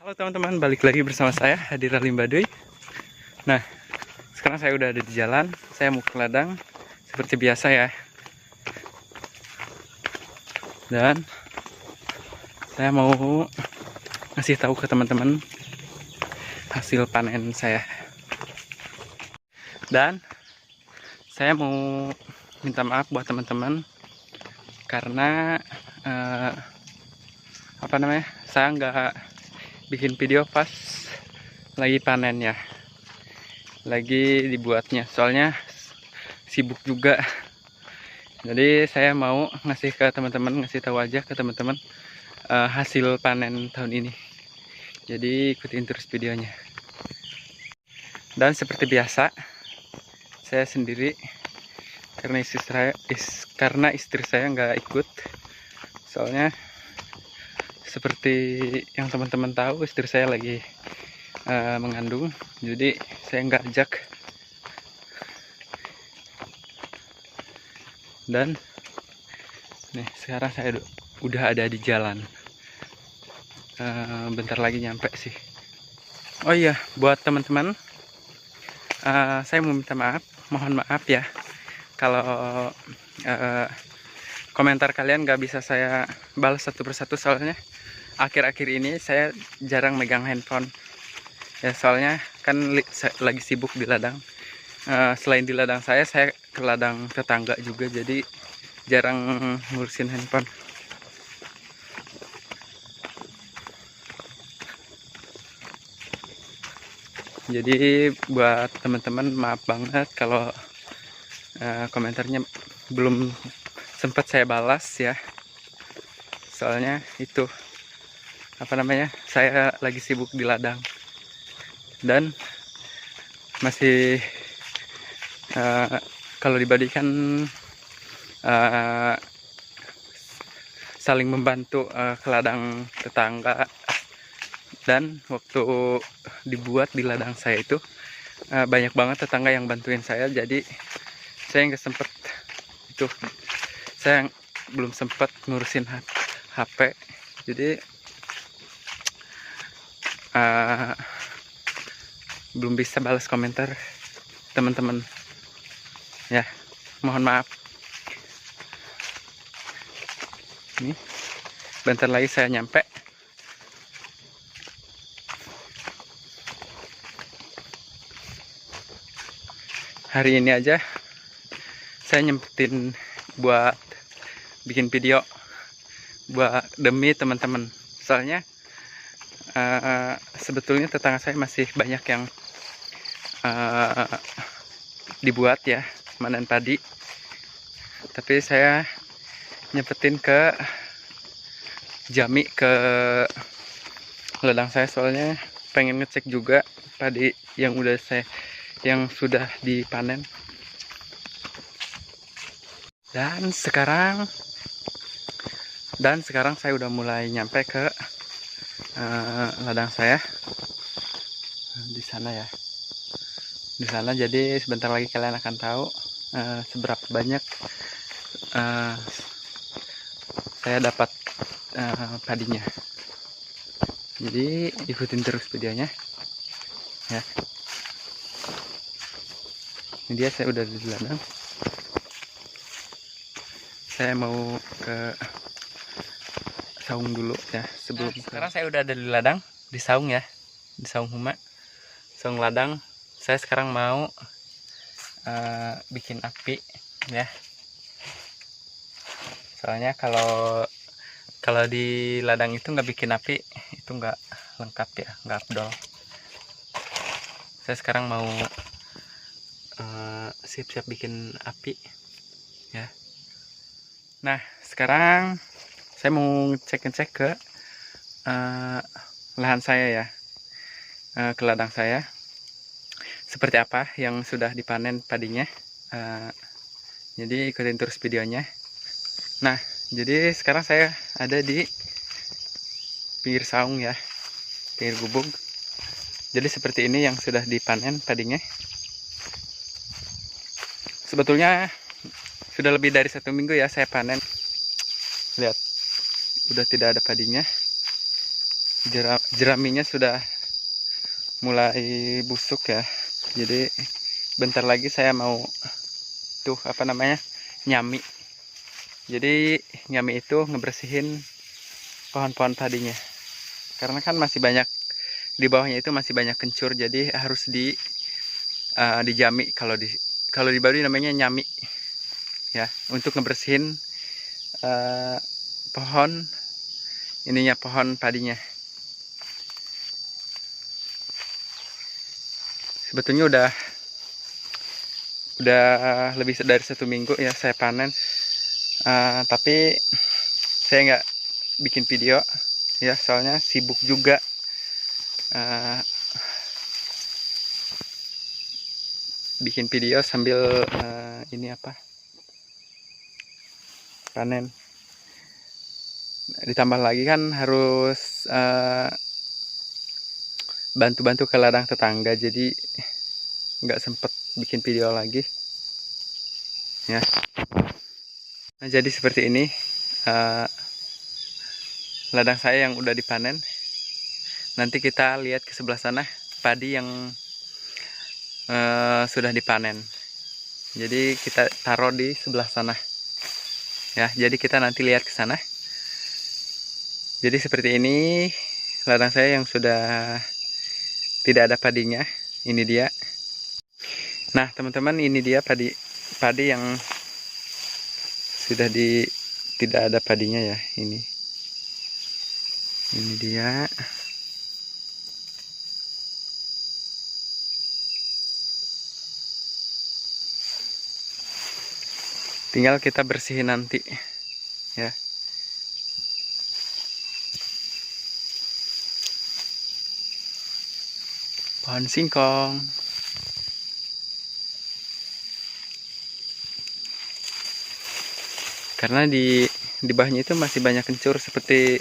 Halo teman-teman, balik lagi bersama saya Hadi Ralim Baduy. Nah, sekarang saya udah ada di jalan. Saya mau ke ladang seperti biasa ya. Dan saya mau ngasih tahu ke teman-teman hasil panen saya. Dan saya mau minta maaf buat teman-teman karena saya nggak bikin video pas lagi panen ya, lagi dibuatnya, soalnya sibuk juga. Jadi saya mau ngasih ke teman-teman, ngasih tahu aja ke teman-teman hasil panen tahun ini. Jadi ikutin terus videonya. Dan seperti biasa, saya sendiri karena istri saya nggak ikut. Soalnya seperti yang teman-teman tahu, istri saya lagi mengandung, jadi saya nggak ajak. Dan nih sekarang saya udah ada di jalan, bentar lagi nyampe sih. Oh iya, buat teman-teman, saya mau minta maaf, mohon maaf ya kalau komentar kalian nggak bisa saya balas satu persatu, soalnya akhir-akhir ini saya jarang megang handphone ya, soalnya kan lagi sibuk di ladang. Selain di ladang saya ke ladang tetangga juga, jadi jarang ngurusin handphone. Jadi buat teman-teman, maaf banget kalau komentarnya belum sempat saya balas ya, soalnya itu saya lagi sibuk di ladang dan masih kalau dibandingkan saling membantu ke ladang tetangga, dan waktu dibuat di ladang saya itu banyak banget tetangga yang bantuin saya, jadi saya nggak sempet itu, saya belum sempat ngurusin HP, jadi belum bisa balas komentar teman-teman ya, mohon maaf. Ini bentar lagi saya nyampe. Hari ini aja saya nyempetin buat bikin video buat demi teman-teman, soalnya sebetulnya tetangga saya masih banyak yang dibuat ya, panen padi, tapi saya nyempetin ke Jami, ke ladang saya, soalnya pengen ngecek juga padi yang sudah dipanen. Dan sekarang saya udah mulai nyampe ke ladang saya di sana ya, di sana. Jadi sebentar lagi kalian akan tahu seberapa banyak saya dapat padinya. Jadi ikutin terus videonya ya. Ini dia, saya udah di ladang. Saya mau ke saung dulu ya sebelum. Sekarang saya udah ada di ladang, di saung ya, di saung huma, saung ladang. Saya sekarang mau bikin api ya, soalnya kalau di ladang itu nggak bikin api itu nggak lengkap ya, nggak afdol. Saya sekarang mau siap-siap bikin api ya. Nah sekarang saya mau ngecek ke lahan saya ya, ke ladang saya seperti apa yang sudah dipanen padinya. Jadi ikutin terus videonya. Nah jadi sekarang saya ada di pinggir saung ya, pinggir gubuk. Jadi seperti ini yang sudah dipanen padinya. Sebetulnya sudah lebih dari 1 minggu ya saya panen. Lihat, udah tidak ada padinya. jeraminya sudah mulai busuk ya. Jadi bentar lagi saya mau tuh apa namanya, nyami. Jadi nyami itu ngebersihin pohon-pohon padinya, karena kan masih banyak di bawahnya, itu masih banyak kencur, jadi harus dijami. Kalau di Baduy namanya nyami ya, untuk ngebersihin pohon padinya. Sebetulnya udah lebih dari 1 minggu ya saya panen, tapi saya nggak bikin video ya, soalnya sibuk juga. Bikin video sambil ini apa, panen. Ditambah lagi kan harus bantu-bantu ke ladang tetangga, jadi nggak sempet bikin video lagi ya. Nah, jadi seperti ini ladang saya yang udah dipanen. Nanti kita lihat ke sebelah sana padi yang sudah dipanen. Jadi kita taruh di sebelah sana ya. Jadi kita nanti lihat ke sana. Jadi seperti ini ladang saya yang sudah tidak ada padinya. Ini dia. Nah teman-teman, ini dia padi yang sudah tidak ada padinya ya. Ini dia. Tinggal kita bersihin nanti ya. Pohon singkong. Karena di bawahnya itu masih banyak kencur, seperti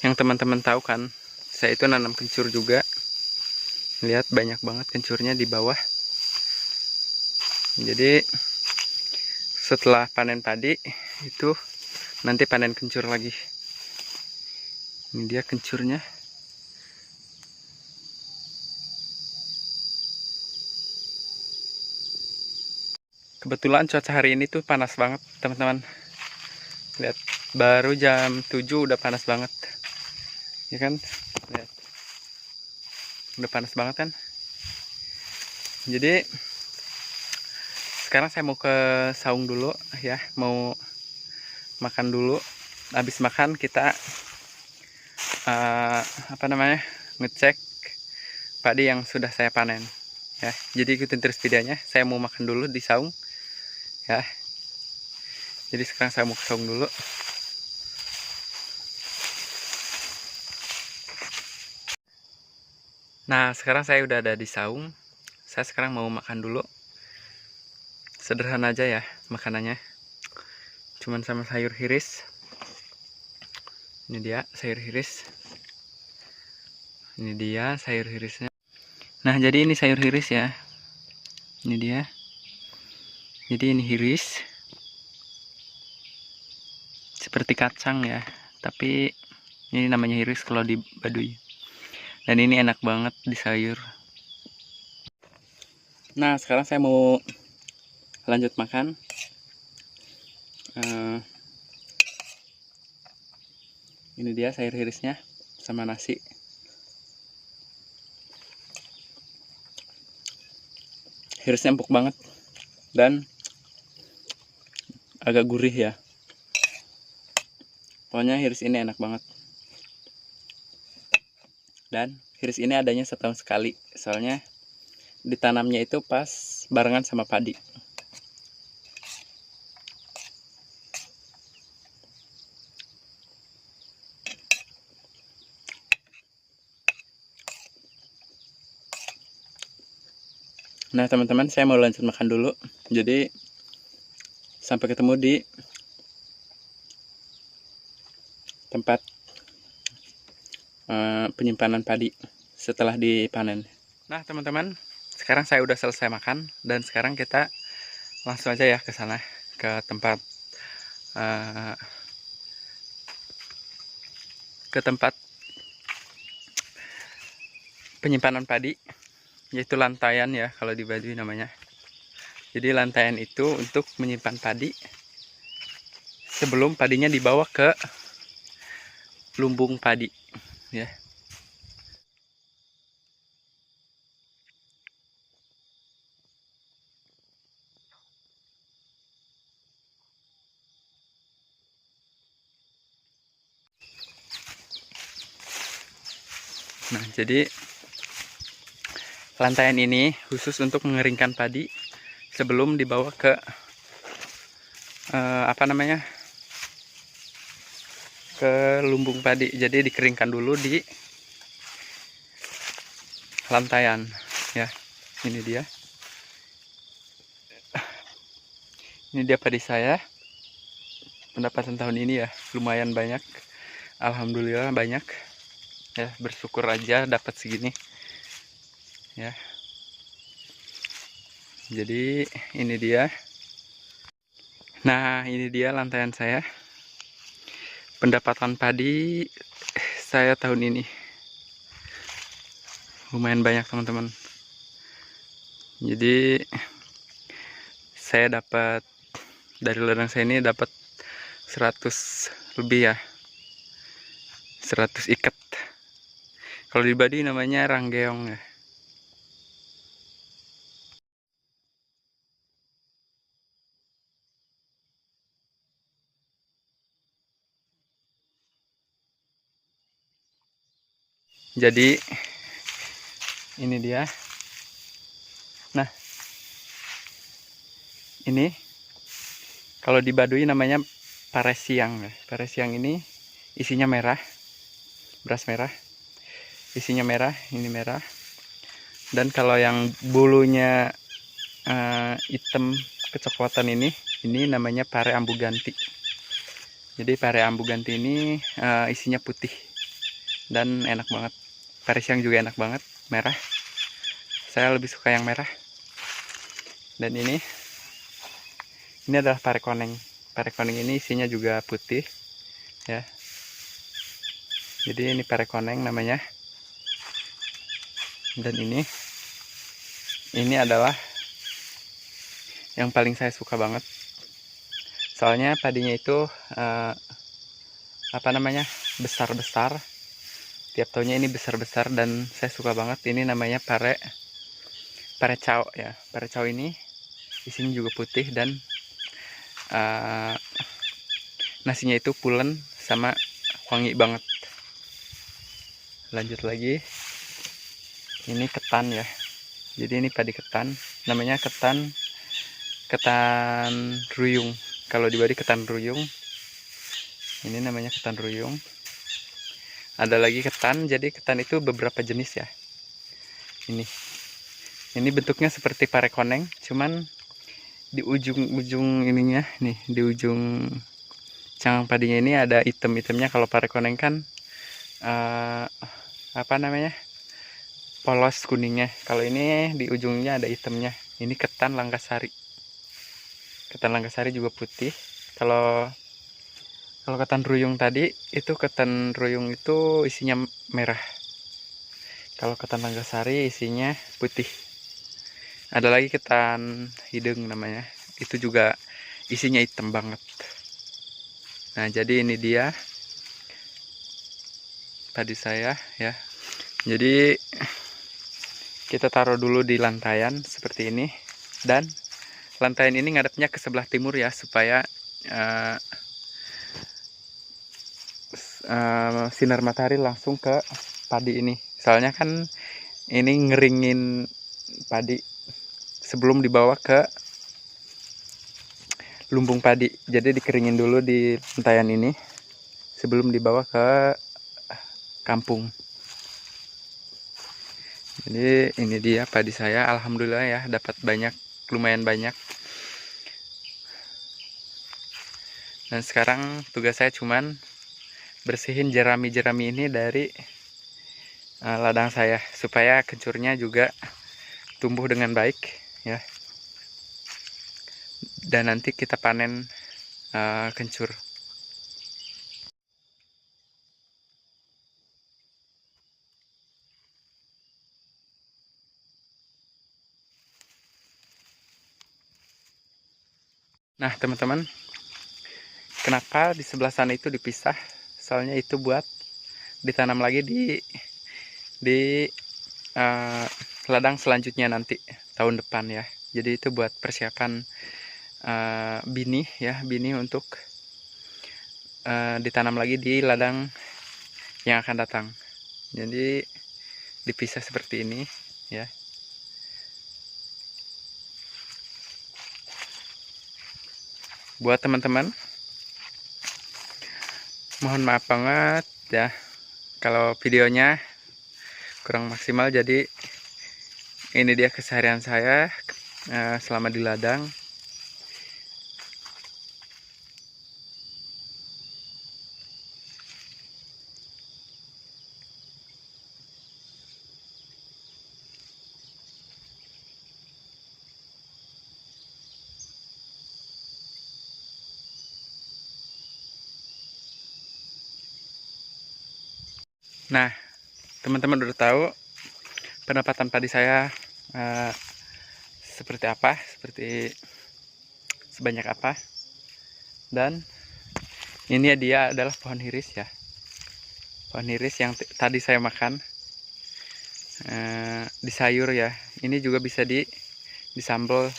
yang teman-teman tahu kan. Saya itu nanam kencur juga. Lihat banyak banget kencurnya di bawah. Jadi setelah panen padi itu nanti panen kencur lagi. Ini dia kencurnya. Kebetulan cuaca hari ini tuh panas banget teman-teman. Lihat, baru jam 7 udah panas banget. Ya kan? Lihat. Udah panas banget kan? Jadi sekarang saya mau ke saung dulu ya, mau makan dulu. Habis makan kita apa namanya, ngecek padi yang sudah saya panen ya. Jadi ikutin terus videonya. Saya mau makan dulu di saung ya. Jadi sekarang saya mau ke saung dulu. Nah sekarang saya udah ada di saung. Saya sekarang mau makan dulu. Sederhana aja ya makanannya, cuman sama sayur hiris. Ini dia sayur hiris. Ini dia sayur hirisnya. Nah jadi ini sayur hiris ya. Ini dia. Jadi ini hiris, seperti kacang ya, tapi ini namanya hiris kalau di Baduy. Dan ini enak banget di sayur. Nah sekarang saya mau lanjut makan. Ini dia sayur hirisnya sama nasi. Hirisnya empuk banget dan agak gurih ya. Pokoknya hiris ini enak banget. Dan hiris ini adanya setahun sekali, soalnya ditanamnya itu pas barengan sama padi. Nah teman-teman, saya mau lanjut makan dulu. Jadi sampai ketemu di tempat penyimpanan padi setelah dipanen. Nah teman-teman, sekarang saya udah selesai makan dan sekarang kita langsung aja ya ke sana, ke tempat penyimpanan padi, yaitu lantaian ya kalau di Baduy namanya. Jadi lantaian itu untuk menyimpan padi sebelum padinya dibawa ke lumbung padi ya. Nah, jadi lantaian ini khusus untuk mengeringkan padi sebelum dibawa ke ke lumbung padi. Jadi dikeringkan dulu di lantaian ya. Ini dia. Ini dia padi saya. Pendapatan tahun ini ya lumayan banyak. Alhamdulillah banyak. Ya, bersyukur aja dapat segini. Ya. Jadi ini dia. Nah, ini dia lantaian saya. Pendapatan padi saya tahun ini lumayan banyak teman-teman. Jadi saya dapat dari ladang saya ini dapat 100 lebih ya, 100 ikat. Kalau di Baduy namanya ranggeong ya. Jadi ini dia. Nah, ini kalau di Baduy namanya paresiang ya. Paresiang ini isinya merah, beras merah. Isinya merah, ini merah. Dan kalau yang bulunya hitam kecoklatan ini namanya pare ambu ganti. Jadi pare ambu ganti ini isinya putih dan enak banget. Pare siang juga enak banget, merah. Saya lebih suka yang merah. Dan ini adalah pare koneng. Pare koneng ini isinya juga putih ya. Jadi ini pare koneng namanya. Dan ini adalah yang paling saya suka banget. Soalnya padinya itu besar-besar. Tiap tahunnya ini besar-besar dan saya suka banget. Ini namanya pare cao ya. Pare cao ini isinya juga putih dan nasinya itu pulen sama wangi banget. Lanjut lagi. Ini ketan ya. Jadi ini padi ketan, namanya ketan ruyung. Kalau di Baduy ketan ruyung. Ini namanya ketan ruyung. Ada lagi ketan, jadi ketan itu beberapa jenis ya. Ini bentuknya seperti pare koneng, cuman di ujung-ujung ininya nih, di ujung cangkang padinya ini ada item-itemnya. Kalau pare koneng kan polos kuningnya. Kalau ini di ujungnya ada itemnya. Ini ketan Langkasari. Ketan Langkasari juga putih. Kalau ketan ruyung tadi itu ketan ruyung itu isinya merah. Kalau ketan Langkasari isinya putih. Ada lagi ketan hidung namanya. Itu juga isinya hitam banget. Nah, jadi ini dia padi saya ya. Jadi kita taruh dulu di lantaian seperti ini. Dan lantaian ini ngadepnya ke sebelah timur ya, supaya sinar matahari langsung ke padi ini. Soalnya kan ini ngeringin padi sebelum dibawa ke lumbung padi. Jadi dikeringin dulu di lantaian ini sebelum dibawa ke kampung. Jadi ini dia padi saya, alhamdulillah ya, dapat banyak, lumayan banyak. Dan sekarang tugas saya cuman bersihin jerami-jerami ini dari ladang saya supaya kencurnya juga tumbuh dengan baik ya. Dan nanti kita panen kencur. Nah teman-teman, kenapa di sebelah sana itu dipisah? Soalnya itu buat ditanam lagi di uh, ladang selanjutnya nanti tahun depan ya. Jadi itu buat persiapan bini ya, bini untuk ditanam lagi di ladang yang akan datang. Jadi dipisah seperti ini ya. Buat teman-teman, mohon maaf banget ya kalau videonya kurang maksimal. Jadi ini dia keseharian saya selama di ladang. Nah teman-teman udah tahu pendapatan padi saya seperti apa, sebanyak apa. Dan ini dia adalah pohon hiris ya, pohon hiris yang tadi saya makan di sayur ya. Ini juga bisa disambal,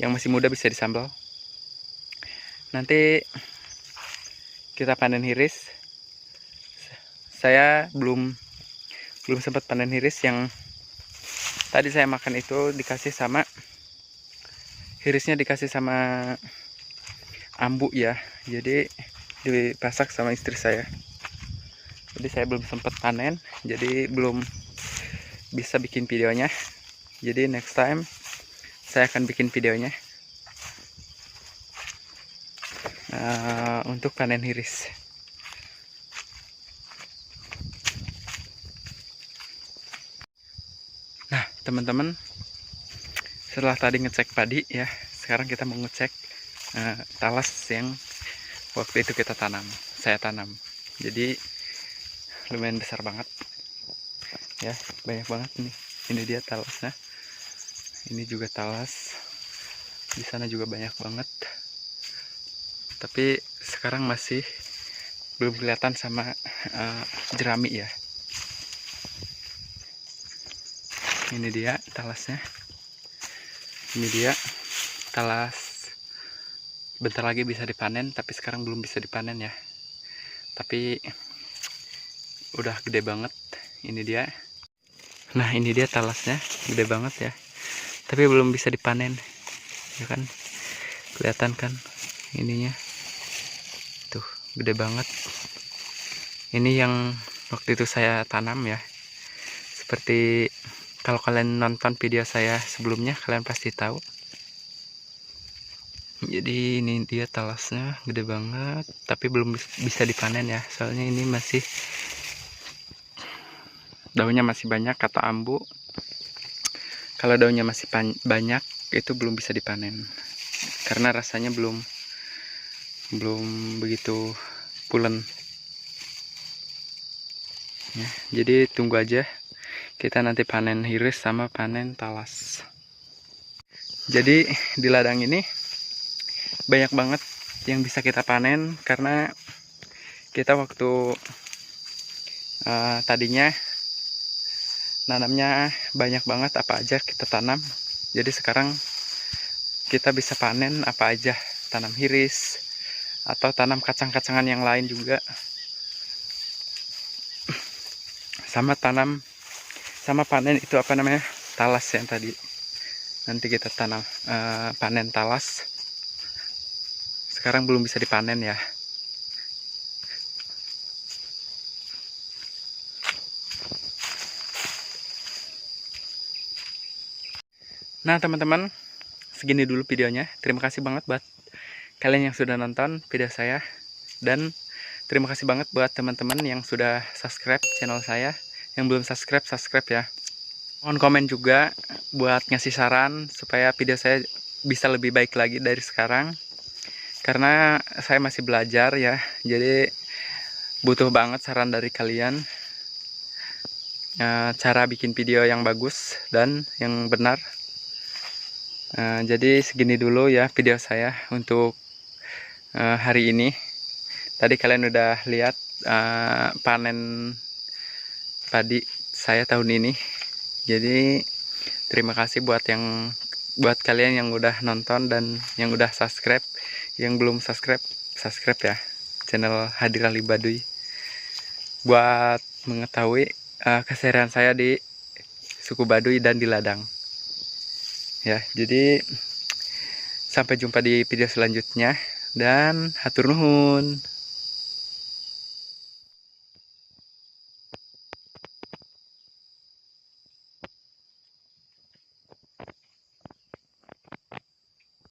yang masih muda bisa disambal. Nanti kita panen hiris. Saya belum sempat panen hiris. Yang tadi saya makan itu hirisnya dikasih sama ambu ya, jadi dipasak sama istri saya. Jadi saya belum sempat panen, jadi belum bisa bikin videonya. Jadi next time saya akan bikin videonya untuk panen hiris. Nah teman-teman, setelah tadi ngecek padi ya, sekarang kita mau ngecek talas yang waktu itu saya tanam. Jadi lumayan besar banget ya, banyak banget nih. Ini dia talasnya, ini juga talas, di sana juga banyak banget, tapi sekarang masih belum kelihatan sama jerami ya. Ini dia talasnya, ini dia talas, bentar lagi bisa dipanen, tapi sekarang belum bisa dipanen ya. Tapi udah gede banget. Ini dia. Nah ini dia talasnya, gede banget ya, tapi belum bisa dipanen ya kan, kelihatan kan ininya tuh, gede banget. Ini yang waktu itu saya tanam ya. Seperti kalau kalian nonton video saya sebelumnya, kalian pasti tahu. Jadi ini dia talasnya, gede banget, tapi belum bisa dipanen ya, soalnya ini masih daunnya masih banyak kata ambu. Kalau daunnya masih banyak itu belum bisa dipanen, karena rasanya belum begitu pulen ya. Jadi tunggu aja, kita nanti panen hiris sama panen talas. Jadi di ladang ini banyak banget yang bisa kita panen, karena kita waktu tadinya nanamnya banyak banget, apa aja kita tanam. Jadi sekarang kita bisa panen apa aja, tanam hiris atau tanam kacang-kacangan yang lain juga, sama panen itu apa namanya, talas yang tadi. Nanti kita tanam panen talas. Sekarang belum bisa dipanen ya. Nah teman-teman, segini dulu videonya. Terima kasih banget buat kalian yang sudah nonton video saya, dan terima kasih banget buat teman-teman yang sudah subscribe channel saya. Yang belum subscribe ya. Mohon komen juga buat ngasih saran supaya video saya bisa lebih baik lagi dari sekarang, karena saya masih belajar ya. Jadi butuh banget saran dari kalian, cara bikin video yang bagus dan yang benar. Jadi segini dulu ya video saya untuk hari ini. Tadi kalian udah lihat panen padi saya tahun ini. Jadi terima kasih buat kalian yang udah nonton dan yang udah subscribe. Yang belum subscribe, subscribe ya channel Hadir Ali Baduy buat mengetahui keseharian saya di suku Baduy dan di ladang. Ya, jadi sampai jumpa di video selanjutnya dan hatur nuhun.